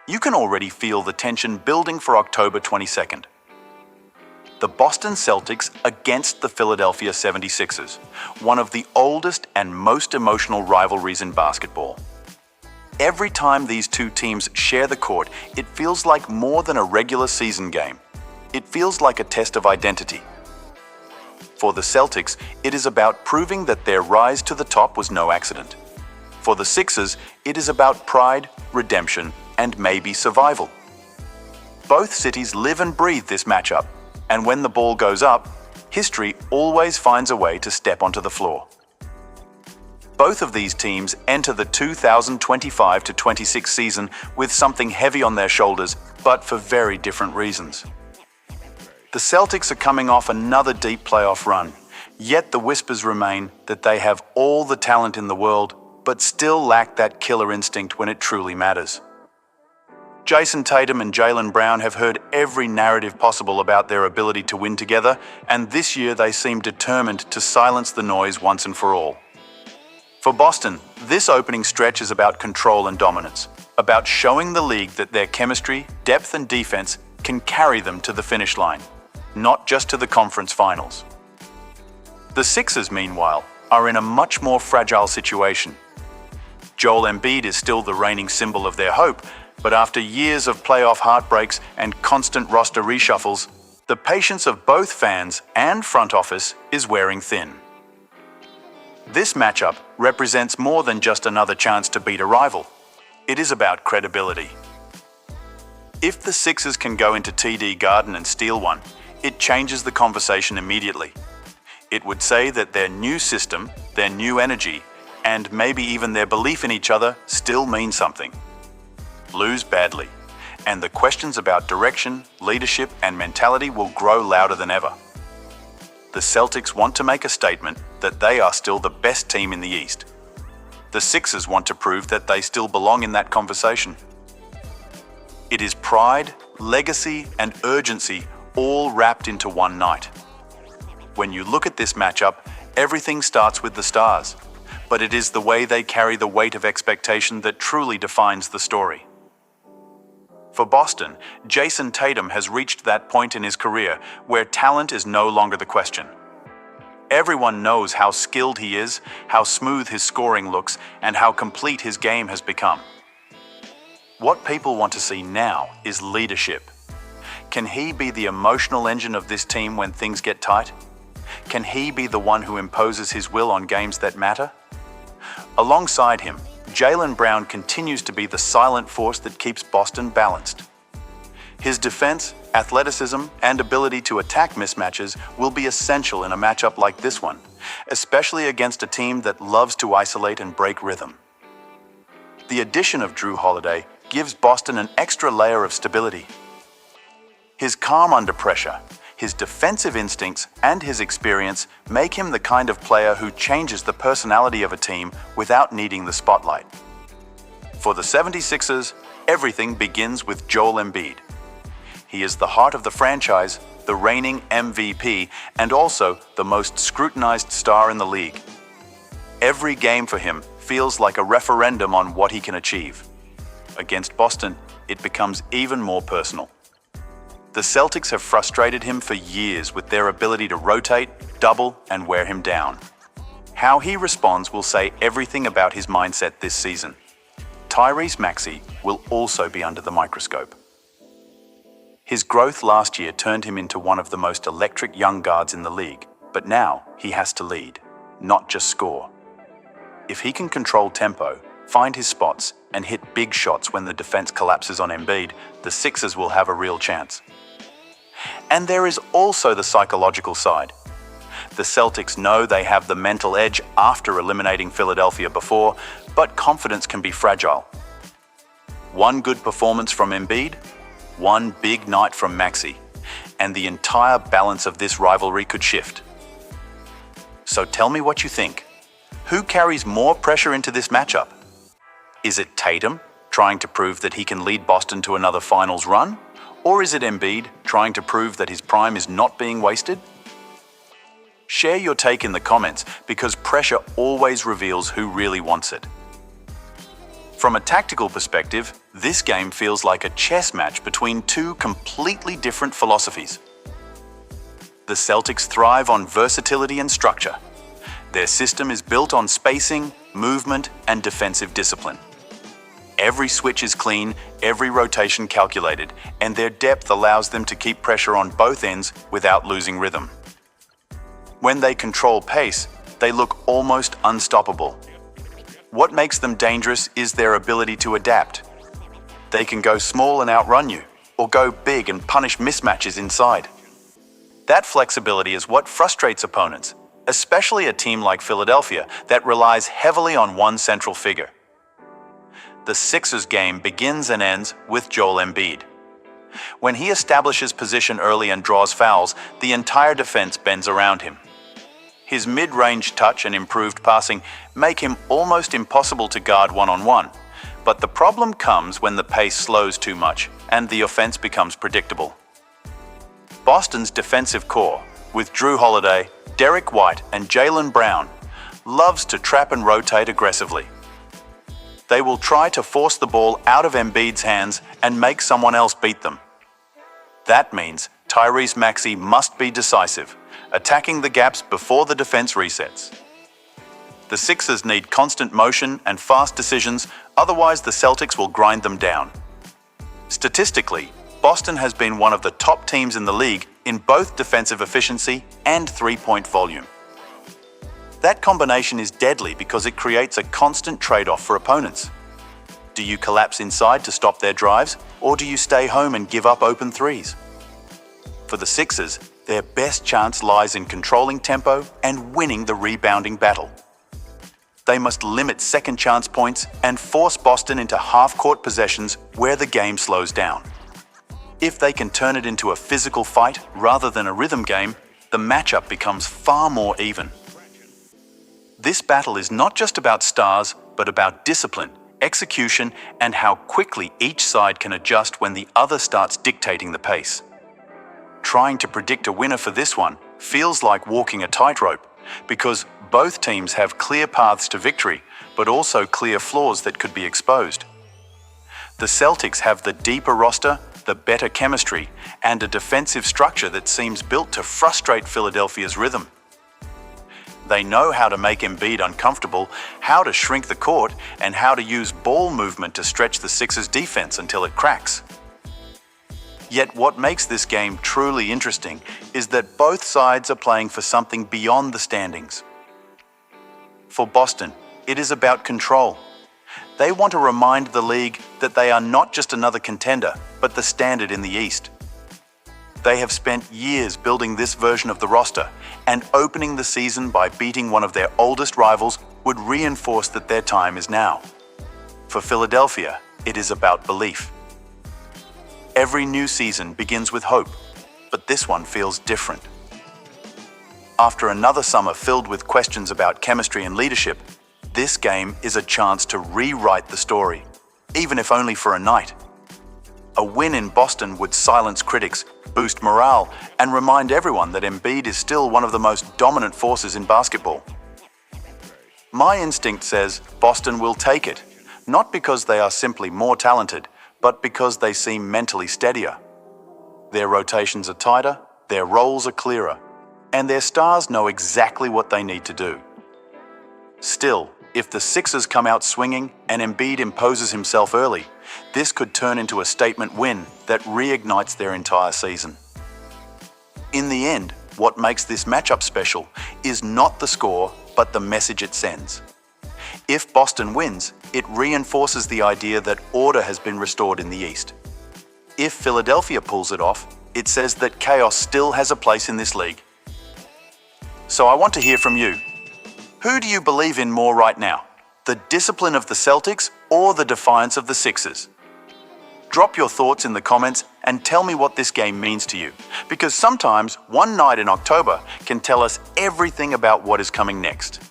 you can already feel the tension building for October 22nd. The Boston Celtics against the Philadelphia 76ers, one of the oldest and most emotional rivalries in basketball. Every time these two teams share the court, it feels like more than a regular season game. It feels like a test of identity. For the Celtics, it is about proving that their rise to the top was no accident. For the Sixers, it is about pride, redemption, and maybe survival. Both cities live and breathe this matchup, and when the ball goes up, history always finds a way to step onto the floor. Both of these teams enter the 2025-26 season with something heavy on their shoulders, but for very different reasons. The Celtics are coming off another deep playoff run, yet the whispers remain that they have all the talent in the world, but still lack that killer instinct when it truly matters. Jayson Tatum and Jaylen Brown have heard every narrative possible about their ability to win together, and this year they seem determined to silence the noise once and for all. For Boston, this opening stretch is about control and dominance, about showing the league that their chemistry, depth, and defense can carry them to the finish line, not just to the conference finals. The Sixers, meanwhile, are in a much more fragile situation. Joel Embiid is still the reigning symbol of their hope, but after years of playoff heartbreaks and constant roster reshuffles, the patience of both fans and front office is wearing thin. This matchup represents more than just another chance to beat a rival. It is about credibility. If the Sixers can go into TD Garden and steal one, it changes the conversation immediately. It would say that their new system, their new energy, and maybe even their belief in each other still mean something. Lose badly, and the questions about direction, leadership, and mentality will grow louder than ever. The Celtics want to make a statement that they are still the best team in the East. The Sixers want to prove that they still belong in that conversation. It is pride, legacy, and urgency all wrapped into one night. When you look at this matchup, everything starts with the stars, but it is the way they carry the weight of expectation that truly defines the story. For Boston, Jayson Tatum has reached that point in his career where talent is no longer the question. Everyone knows how skilled he is, how smooth his scoring looks, and how complete his game has become. What people want to see now is leadership. Can he be the emotional engine of this team when things get tight? Can he be the one who imposes his will on games that matter? Alongside him, Jaylen Brown continues to be the silent force that keeps Boston balanced. His defense, athleticism, and ability to attack mismatches will be essential in a matchup like this one, especially against a team that loves to isolate and break rhythm. The addition of Jrue Holiday gives Boston an extra layer of stability. His calm under pressure, his defensive instincts, and his experience make him the kind of player who changes the personality of a team without needing the spotlight. For the 76ers, everything begins with Joel Embiid. He is the heart of the franchise, the reigning MVP, and also the most scrutinized star in the league. Every game for him feels like a referendum on what he can achieve. Against Boston, it becomes even more personal. The Celtics have frustrated him for years with their ability to rotate, double, and wear him down. How he responds will say everything about his mindset this season. Tyrese Maxey will also be under the microscope. His growth last year turned him into one of the most electric young guards in the league, but now he has to lead, not just score. If he can control tempo, find his spots, and hit big shots when the defense collapses on Embiid, the Sixers will have a real chance. And there is also the psychological side. The Celtics know they have the mental edge after eliminating Philadelphia before, but confidence can be fragile. One good performance from Embiid, one big night from Maxey, and the entire balance of this rivalry could shift. So tell me what you think. Who carries more pressure into this matchup? Is it Tatum, trying to prove that he can lead Boston to another finals run? Or is it Embiid, trying to prove that his prime is not being wasted? Share your take in the comments, because pressure always reveals who really wants it. From a tactical perspective, this game feels like a chess match between two completely different philosophies. The Celtics thrive on versatility and structure. Their system is built on spacing, movement, and defensive discipline. Every switch is clean, every rotation calculated, and their depth allows them to keep pressure on both ends without losing rhythm. When they control pace, they look almost unstoppable. What makes them dangerous is their ability to adapt. They can go small and outrun you, or go big and punish mismatches inside. That flexibility is what frustrates opponents, especially a team like Philadelphia that relies heavily on one central figure. The Sixers game begins and ends with Joel Embiid. When he establishes position early and draws fouls, the entire defense bends around him. His mid-range touch and improved passing make him almost impossible to guard one-on-one, but the problem comes when the pace slows too much and the offense becomes predictable. Boston's defensive core, with Drew Holiday, Derek White, and Jaylen Brown, loves to trap and rotate aggressively. They will try to force the ball out of Embiid's hands and make someone else beat them. That means Tyrese Maxey must be decisive, attacking the gaps before the defense resets. The Sixers need constant motion and fast decisions, otherwise the Celtics will grind them down. Statistically, Boston has been one of the top teams in the league in both defensive efficiency and three-point volume. That combination is deadly because it creates a constant trade-off for opponents. Do you collapse inside to stop their drives, or do you stay home and give up open threes? For the Sixers, their best chance lies in controlling tempo and winning the rebounding battle. They must limit second chance points and force Boston into half-court possessions where the game slows down. If they can turn it into a physical fight rather than a rhythm game, the matchup becomes far more even. This battle is not just about stars, but about discipline, execution, and how quickly each side can adjust when the other starts dictating the pace. Trying to predict a winner for this one feels like walking a tightrope, because both teams have clear paths to victory, but also clear flaws that could be exposed. The Celtics have the deeper roster, the better chemistry, and a defensive structure that seems built to frustrate Philadelphia's rhythm. They know how to make Embiid uncomfortable, how to shrink the court, and how to use ball movement to stretch the Sixers' defense until it cracks. Yet what makes this game truly interesting is that both sides are playing for something beyond the standings. For Boston, it is about control. They want to remind the league that they are not just another contender, but the standard in the East. They have spent years building this version of the roster, and opening the season by beating one of their oldest rivals would reinforce that their time is now. For Philadelphia, it is about belief. Every new season begins with hope, but this one feels different. After another summer filled with questions about chemistry and leadership, this game is a chance to rewrite the story, even if only for a night. A win in Boston would silence critics, boost morale, and remind everyone that Embiid is still one of the most dominant forces in basketball. My instinct says Boston will take it, not because they are simply more talented, but because they seem mentally steadier. Their rotations are tighter, their roles are clearer, and their stars know exactly what they need to do. Still, if the Sixers come out swinging and Embiid imposes himself early, this could turn into a statement win that reignites their entire season. In the end, what makes this matchup special is not the score, but the message it sends. If Boston wins, it reinforces the idea that order has been restored in the East. If Philadelphia pulls it off, it says that chaos still has a place in this league. So I want to hear from you. Who do you believe in more right now? The discipline of the Celtics or the defiance of the Sixers? Drop your thoughts in the comments and tell me what this game means to you, because sometimes one night in October can tell us everything about what is coming next.